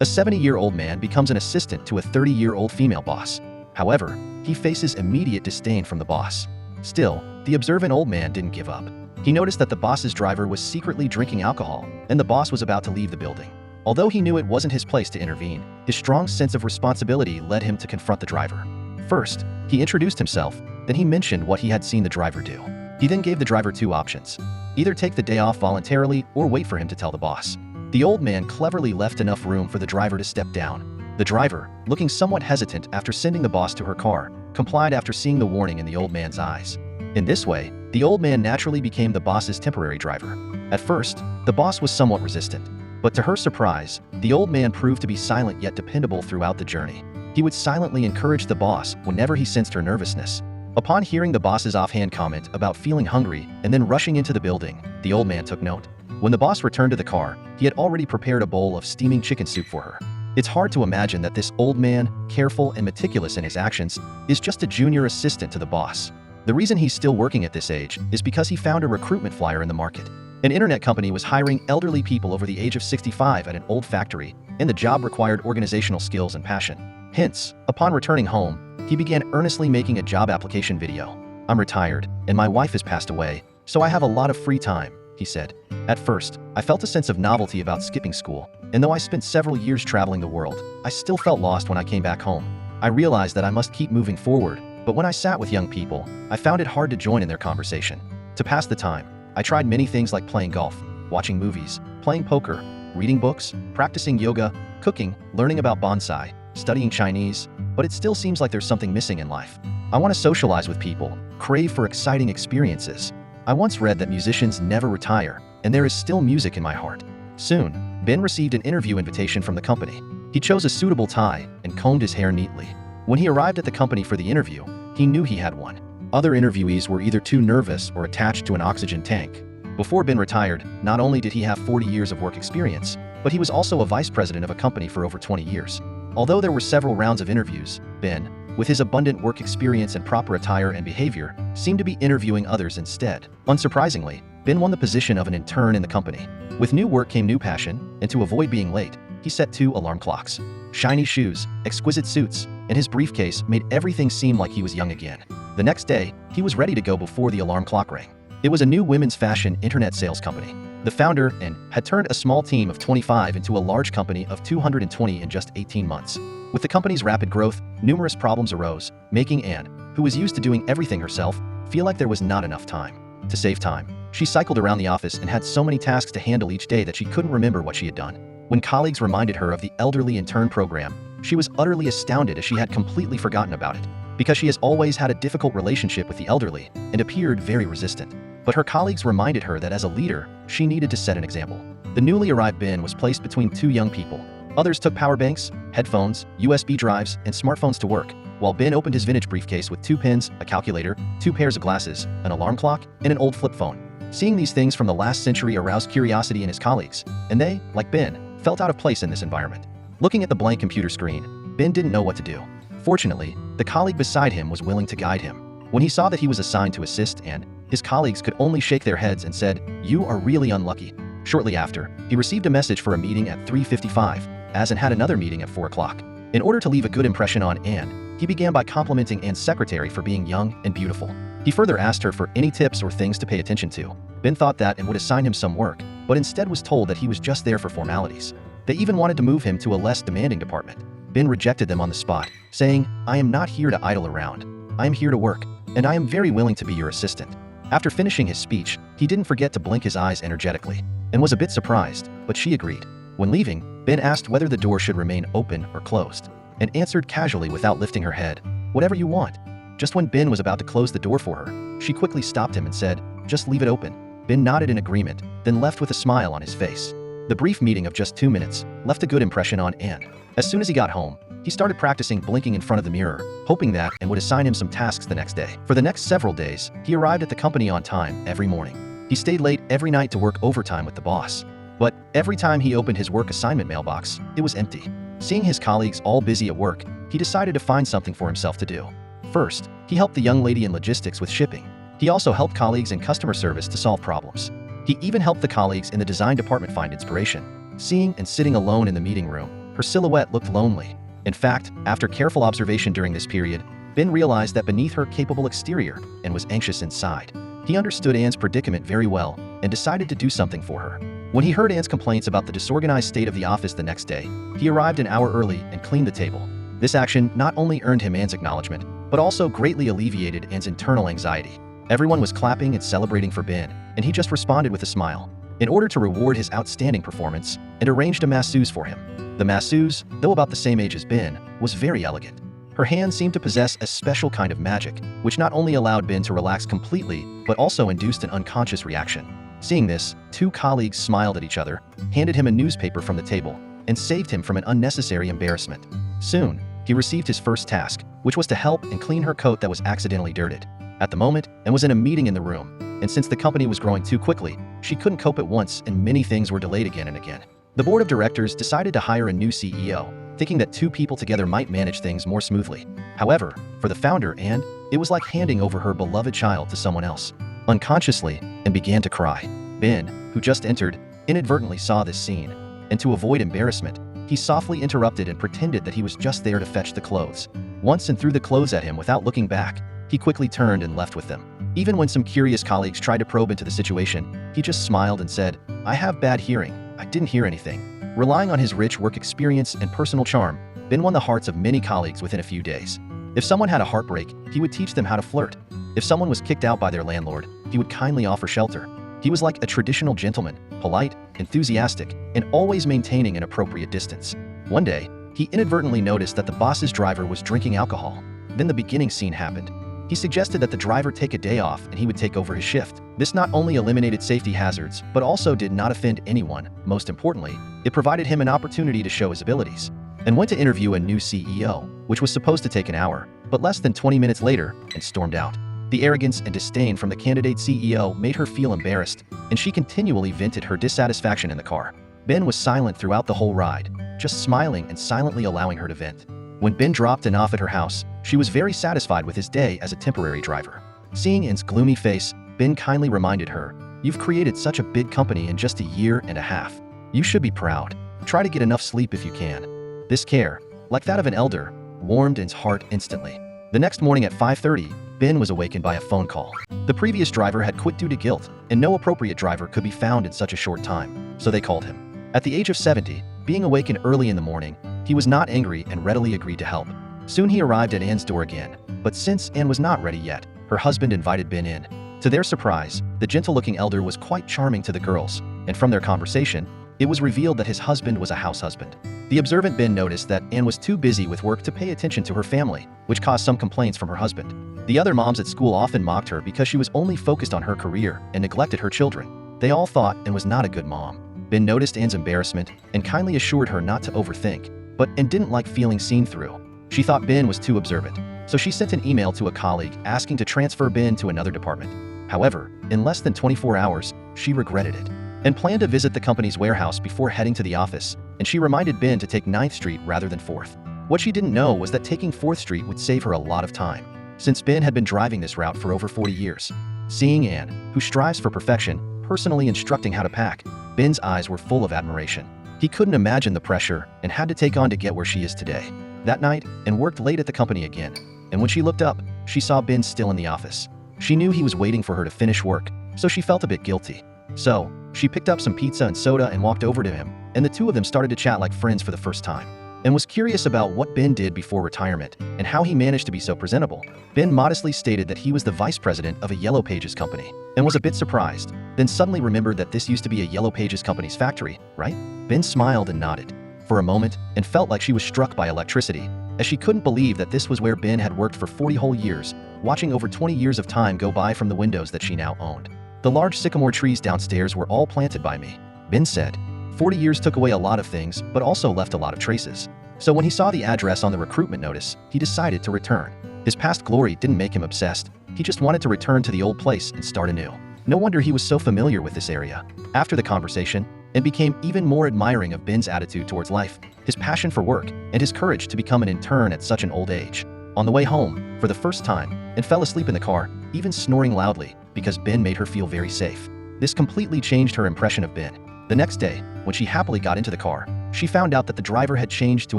A 70-year-old man becomes an assistant to a 30-year-old female boss. However, he faces immediate disdain from the boss. Still, the observant old man didn't give up. He noticed that the boss's driver was secretly drinking alcohol, and the boss was about to leave the building. Although he knew it wasn't his place to intervene, his strong sense of responsibility led him to confront the driver. First, he introduced himself, then he mentioned what he had seen the driver do. He then gave the driver two options: either take the day off voluntarily or wait for him to tell the boss. The old man cleverly left enough room for the driver to step down. The driver, looking somewhat hesitant after sending the boss to her car, complied after seeing the warning in the old man's eyes. In this way, the old man naturally became the boss's temporary driver. At first, the boss was somewhat resistant, but to her surprise, the old man proved to be silent yet dependable throughout the journey. He would silently encourage the boss whenever he sensed her nervousness. Upon hearing the boss's offhand comment about feeling hungry and then rushing into the building, the old man took note. When the boss returned to the car, he had already prepared a bowl of steaming chicken soup for her. It's hard to imagine that this old man, careful and meticulous in his actions, is just a junior assistant to the boss. The reason he's still working at this age is because he found a recruitment flyer in the market. An internet company was hiring elderly people over the age of 65 at an old factory, and the job required organizational skills and passion. Hence, upon returning home, he began earnestly making a job application video. "I'm retired, and my wife has passed away, so I have a lot of free time," he said. "At first, I felt a sense of novelty about skipping school, and though I spent several years traveling the world, I still felt lost when I came back home. I realized that I must keep moving forward, but when I sat with young people, I found it hard to join in their conversation. To pass the time, I tried many things like playing golf, watching movies, playing poker, reading books, practicing yoga, cooking, learning about bonsai, studying Chinese, but it still seems like there's something missing in life. I want to socialize with people, crave for exciting experiences. I once read that musicians never retire, and there is still music in my heart." Soon, Ben received an interview invitation from the company. He chose a suitable tie and combed his hair neatly. When he arrived at the company for the interview, he knew he had one. Other interviewees were either too nervous or attached to an oxygen tank. Before Ben retired, not only did he have 40 years of work experience, but he was also a vice president of a company for over 20 years. Although there were several rounds of interviews, Ben, with his abundant work experience and proper attire and behavior, seemed to be interviewing others instead. Unsurprisingly, Ben won the position of an intern in the company. With new work came new passion, and to avoid being late, he set 2 alarm clocks. Shiny shoes, exquisite suits, and his briefcase made everything seem like he was young again. The next day, he was ready to go before the alarm clock rang. It was a new women's fashion internet sales company. The founder had turned a small team of 25 into a large company of 220 in just 18 months. With the company's rapid growth, numerous problems arose, making Anne, who was used to doing everything herself, feel like there was not enough time. To save time, she cycled around the office and had so many tasks to handle each day that she couldn't remember what she had done. When colleagues reminded her of the elderly intern program, she was utterly astounded as she had completely forgotten about it, because she has always had a difficult relationship with the elderly and appeared very resistant. But her colleagues reminded her that as a leader, she needed to set an example. The newly arrived Ben was placed between 2 young people. Others took power banks, headphones, USB drives, and smartphones to work, while Ben opened his vintage briefcase with 2 pens, a calculator, 2 pairs of glasses, an alarm clock, and an old flip phone. Seeing these things from the last century aroused curiosity in his colleagues, and they, like Ben, felt out of place in this environment. Looking at the blank computer screen, Ben didn't know what to do. Fortunately, the colleague beside him was willing to guide him. When he saw that he was assigned to assist and his colleagues could only shake their heads and said, "You are really unlucky." Shortly after, he received a message for a meeting at 3:55, as Anne had another meeting at 4 o'clock. In order to leave a good impression on Anne, he began by complimenting Anne's secretary for being young and beautiful. He further asked her for any tips or things to pay attention to. Ben thought that Anne would assign him some work, but instead was told that he was just there for formalities. They even wanted to move him to a less demanding department. Ben rejected them on the spot, saying, "I am not here to idle around. I am here to work, and I am very willing to be your assistant." After finishing his speech, he didn't forget to blink his eyes energetically, and was a bit surprised, but she agreed. When leaving, Ben asked whether the door should remain open or closed, and answered casually without lifting her head, "Whatever you want." Just when Ben was about to close the door for her, she quickly stopped him and said, "Just leave it open." Ben nodded in agreement, then left with a smile on his face. The brief meeting of just 2 minutes left a good impression on Anne. As soon as he got home, he started practicing blinking in front of the mirror, hoping that Anne would assign him some tasks the next day. For the next several days, he arrived at the company on time every morning. He stayed late every night to work overtime with the boss. But every time he opened his work assignment mailbox, it was empty. Seeing his colleagues all busy at work, he decided to find something for himself to do. First, he helped the young lady in logistics with shipping. He also helped colleagues in customer service to solve problems. He even helped the colleagues in the design department find inspiration. Seeing and sitting alone in the meeting room, Her silhouette looked lonely. In fact, after careful observation during this period, Ben realized that beneath her capable exterior, Anne was anxious inside. He understood Anne's predicament very well and decided to do something for her. When he heard Anne's complaints about the disorganized state of the office the next day, he arrived an hour early and cleaned the table. This action not only earned him Anne's acknowledgement, but also greatly alleviated Anne's internal anxiety. Everyone was clapping and celebrating for Ben, and he just responded with a smile. In order to reward his outstanding performance, and arranged a masseuse for him. The masseuse, though about the same age as Ben, was very elegant. Her hand seemed to possess a special kind of magic, which not only allowed Ben to relax completely, but also induced an unconscious reaction. Seeing this, two colleagues smiled at each other, handed him a newspaper from the table, and saved him from an unnecessary embarrassment. Soon, he received his first task, which was to help and clean her coat that was accidentally dirted. At the moment, Anne was in a meeting in the room, and since the company was growing too quickly, she couldn't cope at once and many things were delayed again and again. The board of directors decided to hire a new CEO, thinking that two people together might manage things more smoothly. However, for the founder, Anne, it was like handing over her beloved child to someone else. Unconsciously, Anne began to cry. Ben, who just entered, inadvertently saw this scene, and to avoid embarrassment, he softly interrupted and pretended that he was just there to fetch the clothes. Once and threw the clothes at him without looking back, he quickly turned and left with them. Even when some curious colleagues tried to probe into the situation, he just smiled and said, "I have bad hearing. I didn't hear anything." Relying on his rich work experience and personal charm, Ben won the hearts of many colleagues within a few days. If someone had a heartbreak, he would teach them how to flirt. If someone was kicked out by their landlord, he would kindly offer shelter. He was like a traditional gentleman, polite, enthusiastic, and always maintaining an appropriate distance. One day, he inadvertently noticed that the boss's driver was drinking alcohol. Then the beginning scene happened. He suggested that the driver take a day off and he would take over his shift. This not only eliminated safety hazards, but also did not offend anyone. Most importantly, it provided him an opportunity to show his abilities. And went to interview a new CEO, which was supposed to take an hour, but less than 20 minutes later, and stormed out. The arrogance and disdain from the candidate CEO made her feel embarrassed, and she continually vented her dissatisfaction in the car. Ben was silent throughout the whole ride, just smiling and silently allowing her to vent. When Ben dropped Anne off at her house, she was very satisfied with his day as a temporary driver. Seeing Anne's gloomy face, Ben kindly reminded her, "You've created such a big company in just a year and a half. You should be proud. Try to get enough sleep if you can." This care, like that of an elder, warmed Anne's heart instantly. The next morning at 5:30, Ben was awakened by a phone call. The previous driver had quit due to guilt, and no appropriate driver could be found in such a short time, so they called him. At the age of 70, being awakened early in the morning, he was not angry and readily agreed to help. Soon he arrived at Anne's door again, but since Anne was not ready yet, her husband invited Ben in. To their surprise, the gentle-looking elder was quite charming to the girls, and from their conversation, it was revealed that his husband was a house husband. The observant Ben noticed that Anne was too busy with work to pay attention to her family, which caused some complaints from her husband. The other moms at school often mocked her because she was only focused on her career and neglected her children. They all thought Anne was not a good mom. Ben noticed Anne's embarrassment and kindly assured her not to overthink, but Anne didn't like feeling seen through. She thought Ben was too observant, so she sent an email to a colleague asking to transfer Ben to another department. However, in less than 24 hours, she regretted it and planned to visit the company's warehouse before heading to the office, and she reminded Ben to take 9th Street rather than 4th. What she didn't know was that taking 4th Street would save her a lot of time, since Ben had been driving this route for over 40 years. Seeing Anne, who strives for perfection, personally instructing how to pack, Ben's eyes were full of admiration. He couldn't imagine the pressure and had to take on to get where she is today. That night, Anne worked late at the company again, and when she looked up, she saw Ben still in the office. She knew he was waiting for her to finish work, so she felt a bit guilty. So, she picked up some pizza and soda and walked over to him, and the two of them started to chat like friends for the first time. Anne was curious about what Ben did before retirement and how he managed to be so presentable. Ben modestly stated that he was the vice president of a Yellow Pages company and was a bit surprised, then suddenly remembered that this used to be a Yellow Pages company's factory, right? Ben smiled and nodded for a moment and felt like she was struck by electricity, as she couldn't believe that this was where Ben had worked for 40 whole years, watching over 20 years of time go by from the windows that she now owned. "The large sycamore trees downstairs were all planted by me," Ben said. 40 years took away a lot of things, but also left a lot of traces. So when he saw the address on the recruitment notice, he decided to return. His past glory didn't make him obsessed. He just wanted to return to the old place and start anew. No wonder he was so familiar with this area. After the conversation, Anne became even more admiring of Ben's attitude towards life, his passion for work, and his courage to become an intern at such an old age. On the way home, for the first time, Anne fell asleep in the car, even snoring loudly, because Ben made her feel very safe. This completely changed her impression of Ben. The next day, when she happily got into the car, she found out that the driver had changed to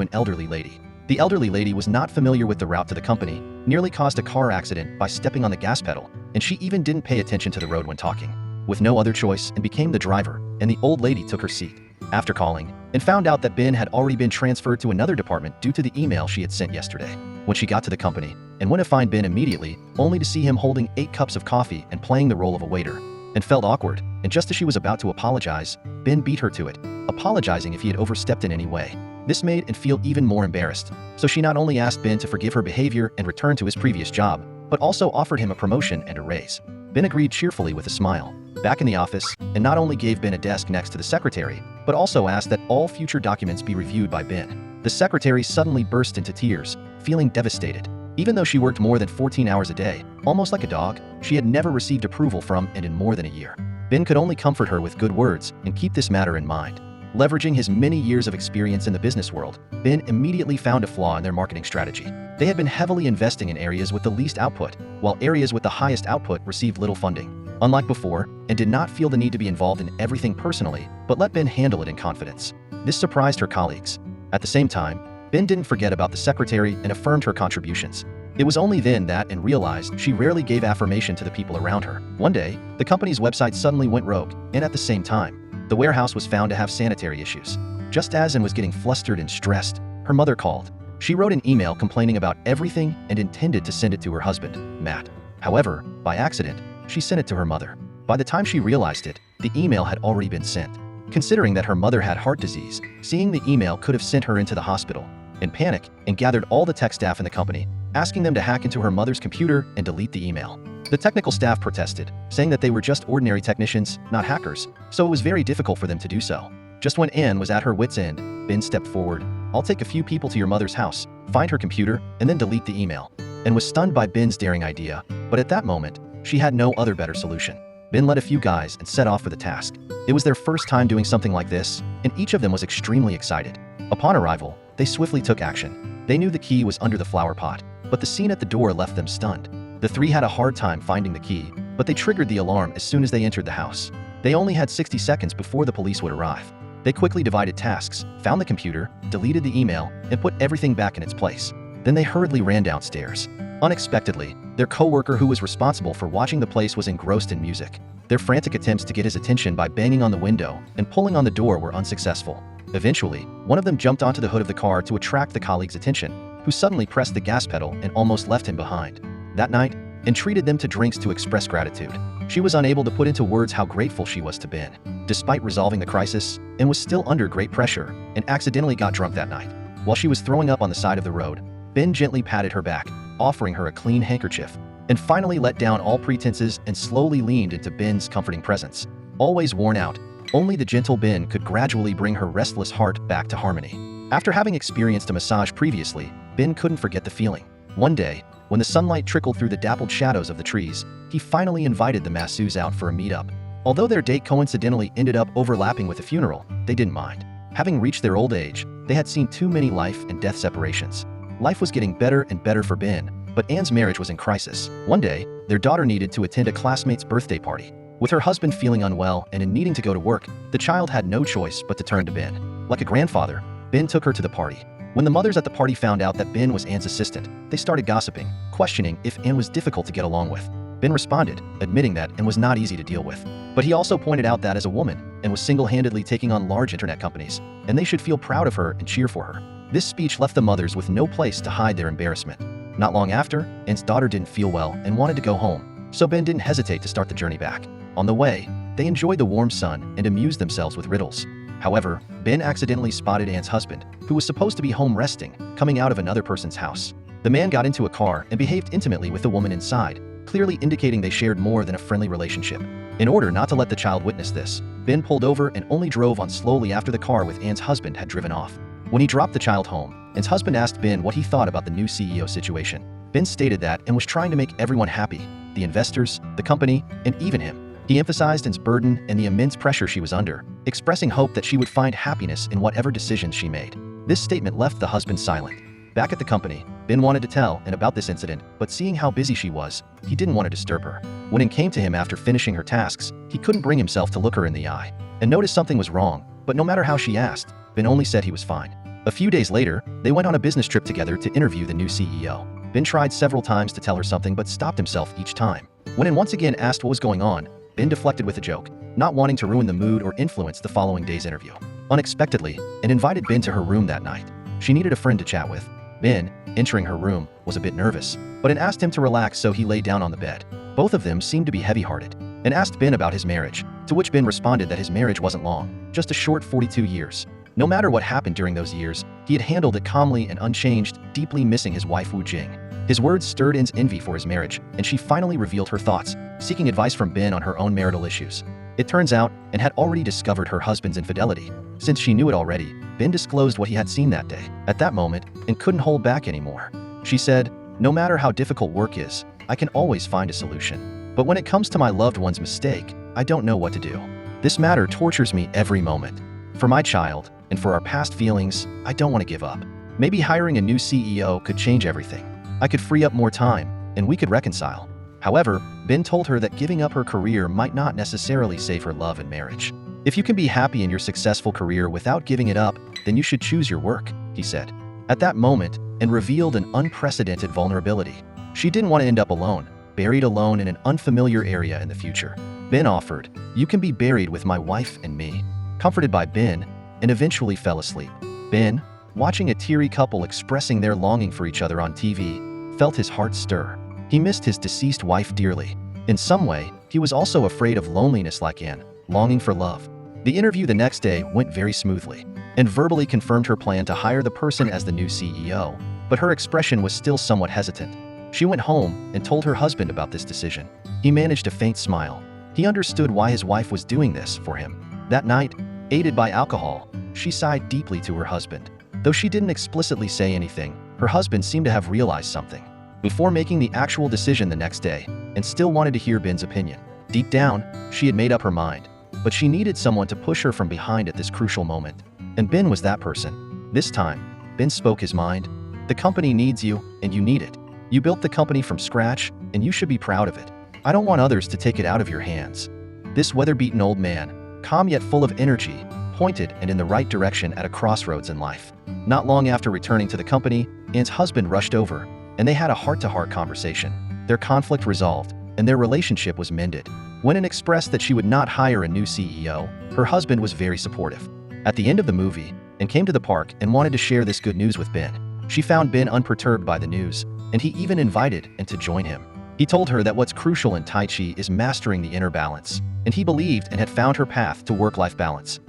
an elderly lady. The elderly lady was not familiar with the route to the company, nearly caused a car accident by stepping on the gas pedal, and she even didn't pay attention to the road when talking. With no other choice, and became the driver, and the old lady took her seat. After calling, and found out that Ben had already been transferred to another department due to the email she had sent yesterday. When she got to the company, and went to find Ben immediately, only to see him holding 8 cups of coffee and playing the role of a waiter, and felt awkward, and just as she was about to apologize, Ben beat her to it, apologizing if he had overstepped in any way. This made her feel even more embarrassed, so she not only asked Ben to forgive her behavior and return to his previous job, but also offered him a promotion and a raise. Ben agreed cheerfully with a smile. Back in the office, and not only gave Ben a desk next to the secretary, but also asked that all future documents be reviewed by Ben. The secretary suddenly burst into tears, feeling devastated. Even though she worked more than 14 hours a day, almost like a dog, she had never received approval from and in more than a year. Ben could only comfort her with good words and keep this matter in mind. Leveraging his many years of experience in the business world, Ben immediately found a flaw in their marketing strategy. They had been heavily investing in areas with the least output, while areas with the highest output received little funding. Unlike before, and did not feel the need to be involved in everything personally, but let Ben handle it in confidence. This surprised her colleagues. At the same time, Ben didn't forget about the secretary and affirmed her contributions. It was only then that Ben realized she rarely gave affirmation to the people around her. One day, the company's website suddenly went rogue, and at the same time, the warehouse was found to have sanitary issues. Just as Anne was getting flustered and stressed, her mother called. She wrote an email complaining about everything and intended to send it to her husband, Matt. However, by accident, she sent it to her mother. By the time she realized it, the email had already been sent. Considering that her mother had heart disease, seeing the email could have sent her into the hospital. In panic, and gathered all the tech staff in the company, asking them to hack into her mother's computer and delete the email. The technical staff protested, saying that they were just ordinary technicians, not hackers, so it was very difficult for them to do so. Just when Anne was at her wit's end, Ben stepped forward. "I'll take a few people to your mother's house, find her computer, and then delete the email," and was stunned by Ben's daring idea, but at that moment, she had no other better solution. Ben led a few guys and set off for the task. It was their first time doing something like this, and each of them was extremely excited. Upon arrival, they swiftly took action. They knew the key was under the flower pot, but the scene at the door left them stunned. The three had a hard time finding the key, but they triggered the alarm as soon as they entered the house. They only had 60 seconds before the police would arrive. They quickly divided tasks, found the computer, deleted the email, and put everything back in its place. Then they hurriedly ran downstairs. Unexpectedly, their co-worker who was responsible for watching the place was engrossed in music. Their frantic attempts to get his attention by banging on the window and pulling on the door were unsuccessful. Eventually, one of them jumped onto the hood of the car to attract the colleague's attention, who suddenly pressed the gas pedal and almost left him behind. That night, Anne treated them to drinks to express gratitude. She was unable to put into words how grateful she was to Ben. Despite resolving the crisis, Anne was still under great pressure and accidentally got drunk that night. While she was throwing up on the side of the road, Ben gently patted her back, offering her a clean handkerchief, and finally let down all pretenses and slowly leaned into Ben's comforting presence. Always worn out, only the gentle Ben could gradually bring her restless heart back to harmony. After having experienced a massage previously, Ben couldn't forget the feeling. One day, when the sunlight trickled through the dappled shadows of the trees, he finally invited the masseuse out for a meet-up. Although their date coincidentally ended up overlapping with a funeral, they didn't mind. Having reached their old age, they had seen too many life and death separations. Life was getting better and better for Ben, but Anne's marriage was in crisis. One day, their daughter needed to attend a classmate's birthday party. With her husband feeling unwell and in needing to go to work, the child had no choice but to turn to Ben. Like a grandfather, Ben took her to the party. When the mothers at the party found out that Ben was Anne's assistant, they started gossiping, questioning if Anne was difficult to get along with. Ben responded, admitting that Anne was not easy to deal with. But he also pointed out that as a woman, Anne was single-handedly taking on large internet companies, and they should feel proud of her and cheer for her. This speech left the mothers with no place to hide their embarrassment. Not long after, Anne's daughter didn't feel well and wanted to go home, so Ben didn't hesitate to start the journey back. On the way, they enjoyed the warm sun and amused themselves with riddles. However, Ben accidentally spotted Anne's husband, who was supposed to be home resting, coming out of another person's house. The man got into a car and behaved intimately with the woman inside, clearly indicating they shared more than a friendly relationship. In order not to let the child witness this, Ben pulled over and only drove on slowly after the car with Anne's husband had driven off. When he dropped the child home, Anne's husband asked Ben what he thought about the new CEO situation. Ben stated that Anne was trying to make everyone happy, the investors, the company, and even him. He emphasized Anne's burden and the immense pressure she was under, expressing hope that she would find happiness in whatever decisions she made. This statement left the husband silent. Back at the company, Ben wanted to tell Anne about this incident, but seeing how busy she was, he didn't want to disturb her. When Anne came to him after finishing her tasks, he couldn't bring himself to look her in the eye and noticed something was wrong. but no matter how she asked, Ben only said he was fine. A few days later, they went on a business trip together to interview the new CEO. Ben tried several times to tell her something but stopped himself each time. When once again asked what was going on, Ben deflected with a joke, not wanting to ruin the mood or influence the following day's interview. Unexpectedly, and invited Ben to her room that night. She needed a friend to chat with. Ben, entering her room, was a bit nervous, but asked him to relax, so he lay down on the bed. Both of them seemed to be heavy-hearted, and asked Ben about his marriage, to which Ben responded that his marriage wasn't long, just a short 42 years. No matter what happened during those years, he had handled it calmly and unchanged, deeply missing his wife Wu Jing. His words stirred In's envy for his marriage, and she finally revealed her thoughts, seeking advice from Ben on her own marital issues. It turns out, In had already discovered her husband's infidelity. Since she knew it already, Ben disclosed what he had seen that day. At that moment, In couldn't hold back anymore. She said, "No matter how difficult work is, I can always find a solution. But when it comes to my loved one's mistake, I don't know what to do. This matter tortures me every moment. For my child, and for our past feelings, I don't want to give up. Maybe hiring a new CEO could change everything. I could free up more time, and we could reconcile." However, Ben told her that giving up her career might not necessarily save her love and marriage. "If you can be happy in your successful career without giving it up, then you should choose your work," he said. At that moment, and revealed an unprecedented vulnerability. She didn't want to end up alone, buried alone in an unfamiliar area in the future. Ben offered, "You can be buried with my wife and me." Comforted by Ben, and eventually fell asleep. Ben, watching a teary couple expressing their longing for each other on TV, felt his heart stir. He missed his deceased wife dearly. In some way, he was also afraid of loneliness like Anne, longing for love. The interview the next day went very smoothly, and verbally confirmed her plan to hire the person as the new CEO, but her expression was still somewhat hesitant. She went home and told her husband about this decision. He managed a faint smile. He understood why his wife was doing this for him. That night, aided by alcohol, she sighed deeply to her husband. Though she didn't explicitly say anything, her husband seemed to have realized something. Before making the actual decision the next day, and still wanted to hear Ben's opinion. Deep down, she had made up her mind, but she needed someone to push her from behind at this crucial moment. And Ben was that person. This time, Ben spoke his mind. "The company needs you, and you need it. You built the company from scratch, and you should be proud of it. I don't want others to take it out of your hands." This weather-beaten old man, calm yet full of energy, pointed and in the right direction at a crossroads in life. Not long after returning to the company, Anne's husband rushed over, and they had a heart-to-heart conversation. Their conflict resolved, and their relationship was mended. When Anne expressed that she would not hire a new CEO, her husband was very supportive. At the end of the movie, Anne came to the park and wanted to share this good news with Ben. She found Ben unperturbed by the news, and he even invited Anne to join him. He told her that what's crucial in Tai Chi is mastering the inner balance, and he believed and had found her path to work-life balance.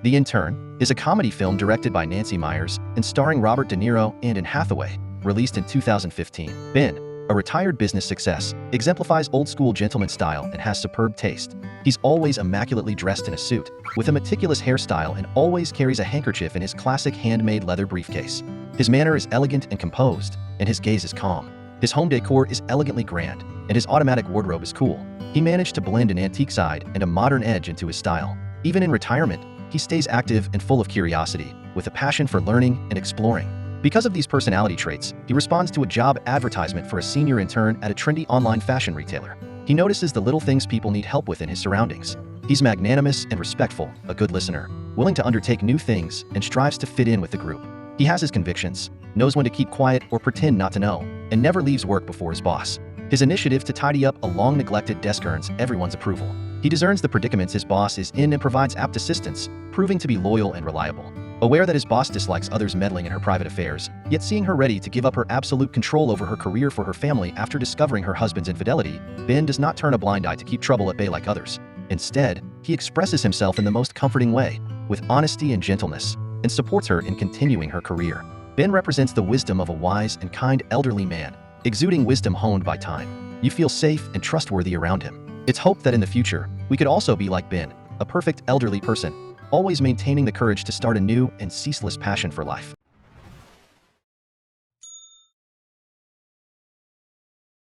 The Intern is a comedy film directed by Nancy Meyers and starring Robert De Niro and Anne Hathaway, released in 2015. Ben, a retired business success, exemplifies old-school gentleman style and has superb taste. He's always immaculately dressed in a suit, with a meticulous hairstyle, and always carries a handkerchief in his classic handmade leather briefcase. His manner is elegant and composed, and his gaze is calm. His home decor is elegantly grand, and his automatic wardrobe is cool. He managed to blend an antique side and a modern edge into his style. Even in retirement, he stays active and full of curiosity, with a passion for learning and exploring. Because of these personality traits, he responds to a job advertisement for a senior intern at a trendy online fashion retailer. He notices the little things people need help with in his surroundings. He's magnanimous and respectful, a good listener, willing to undertake new things, and strives to fit in with the group. He has his convictions, knows when to keep quiet or pretend not to know, and never leaves work before his boss. His initiative to tidy up a long-neglected desk earns everyone's approval. He discerns the predicaments his boss is in and provides apt assistance, proving to be loyal and reliable. Aware that his boss dislikes others meddling in her private affairs, yet seeing her ready to give up her absolute control over her career for her family after discovering her husband's infidelity, Ben does not turn a blind eye to keep trouble at bay like others. Instead, he expresses himself in the most comforting way, with honesty and gentleness, and supports her in continuing her career. Ben represents the wisdom of a wise and kind elderly man, exuding wisdom honed by time. You feel safe and trustworthy around him. It's hoped that in the future, we could also be like Ben, a perfect elderly person, always maintaining the courage to start a new and ceaseless passion for life.